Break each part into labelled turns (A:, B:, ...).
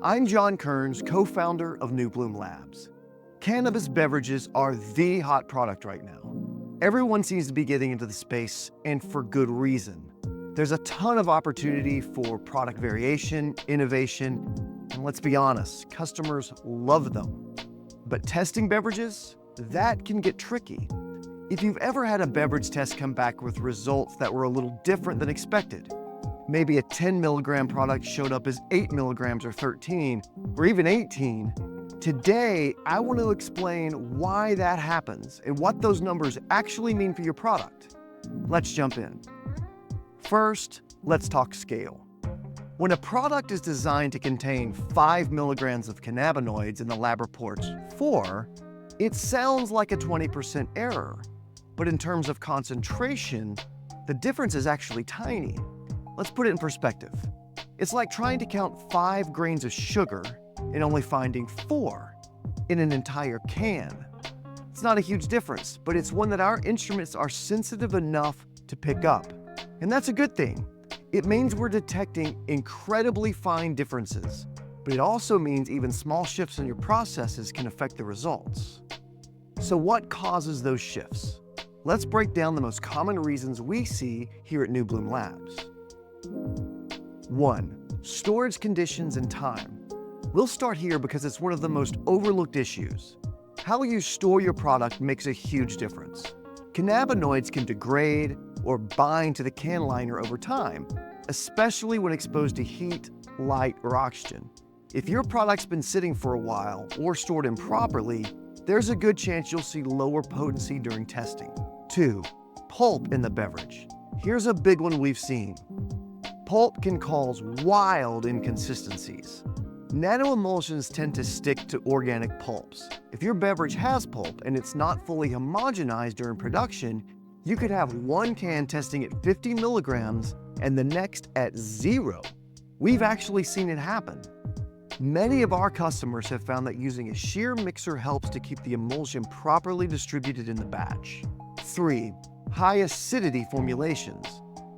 A: I'm John Kearns, co-founder of New Bloom Labs. Cannabis beverages are the hot product right now. Everyone seems to be getting into the space, and for good reason. There's a ton of opportunity for product variation, innovation, and let's be honest, customers love them. But testing beverages, that can get tricky. If you've ever had a beverage test come back with results that were a little different than expected, maybe a 10 milligram product showed up as 8 milligrams or 13, or even 18. Today, I want to explain why that happens and what those numbers actually mean for your product. Let's jump in. First, let's talk scale. When a product is designed to contain 5 milligrams of cannabinoids and the lab reports 4, it sounds like a 20% error. But in terms of concentration, the difference is actually tiny. Let's put it in perspective. It's like trying to count 5 grains of sugar and only finding 4 in an entire can. It's not a huge difference, but it's one that our instruments are sensitive enough to pick up. And that's a good thing. It means we're detecting incredibly fine differences, but it also means even small shifts in your processes can affect the results. So what causes those shifts? Let's break down the most common reasons we see here at New Bloom Labs. 1. Storage conditions and time. We'll start here because it's one of the most overlooked issues. How you store your product makes a huge difference. Cannabinoids can degrade or bind to the can liner over time, especially when exposed to heat, light, or oxygen. If your product's been sitting for a while or stored improperly, there's a good chance you'll see lower potency during testing. 2. Pulp in the beverage. Here's a big one we've seen. Pulp can cause wild inconsistencies. Nanoemulsions tend to stick to organic pulps. If your beverage has pulp and it's not fully homogenized during production, you could have one can testing at 50 milligrams and the next at 0. We've actually seen it happen. Many of our customers have found that using a shear mixer helps to keep the emulsion properly distributed in the batch. 3. High acidity formulations.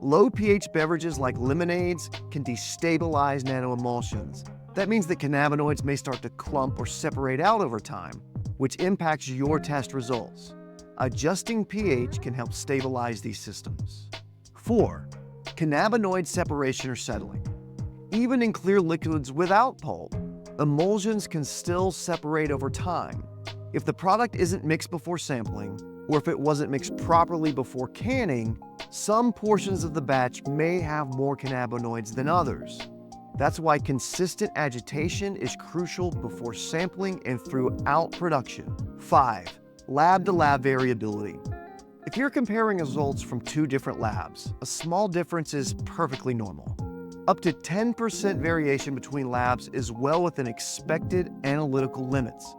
A: Low pH beverages like lemonades can destabilize nanoemulsions. That means that cannabinoids may start to clump or separate out over time, which impacts your test results. Adjusting pH can help stabilize these systems. 4. Cannabinoid separation or settling. Even in clear liquids without pulp, emulsions can still separate over time. If the product isn't mixed before sampling, or if it wasn't mixed properly before canning, some portions of the batch may have more cannabinoids than others. That's why consistent agitation is crucial before sampling and throughout production. 5. Lab-to-lab variability. If you're comparing results from 2 different labs, a small difference is perfectly normal. Up to 10% variation between labs is well within expected analytical limits.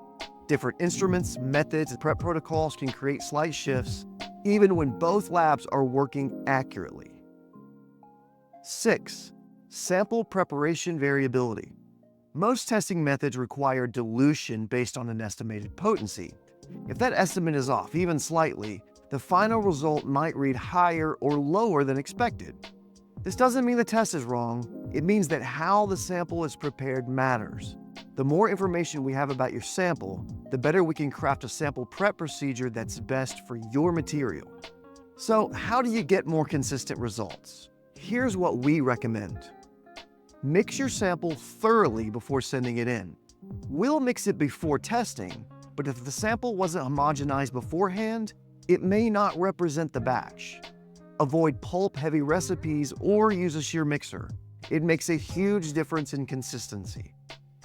A: Different instruments, methods, and prep protocols can create slight shifts, even when both labs are working accurately. 6. Sample preparation variability. Most testing methods require dilution based on an estimated potency. If that estimate is off even slightly, the final result might read higher or lower than expected. This doesn't mean the test is wrong. It means that how the sample is prepared matters. The more information we have about your sample, the better we can craft a sample prep procedure that's best for your material. So, how do you get more consistent results? Here's what we recommend. Mix your sample thoroughly before sending it in. We'll mix it before testing, but if the sample wasn't homogenized beforehand, it may not represent the batch. Avoid pulp-heavy recipes or use a shear mixer. It makes a huge difference in consistency.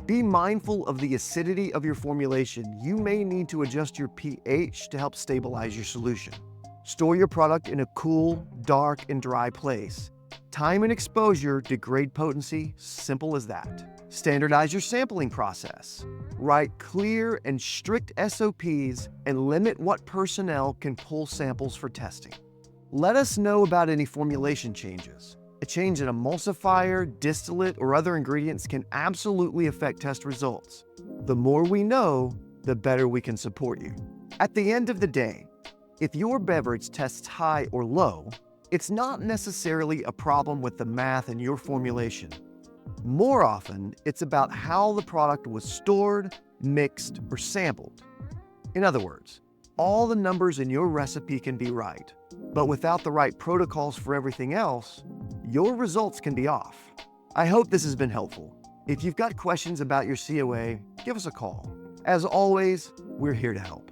A: Be mindful of the acidity of your formulation. You may need to adjust your pH to help stabilize your solution. Store your product in a cool, dark, and dry place. Time and exposure degrade potency, simple as that. Standardize your sampling process. Write clear and strict SOPs and limit what personnel can pull samples for testing. Let us know about any formulation changes. A change in emulsifier, distillate, or other ingredients can absolutely affect test results. The more we know, the better we can support you. At the end of the day, if your beverage tests high or low, it's not necessarily a problem with the math in your formulation. More often, it's about how the product was stored, mixed, or sampled. In other words, all the numbers in your recipe can be right, but without the right protocols for everything else, your results can be off. I hope this has been helpful. If you've got questions about your COA, give us a call. As always, we're here to help.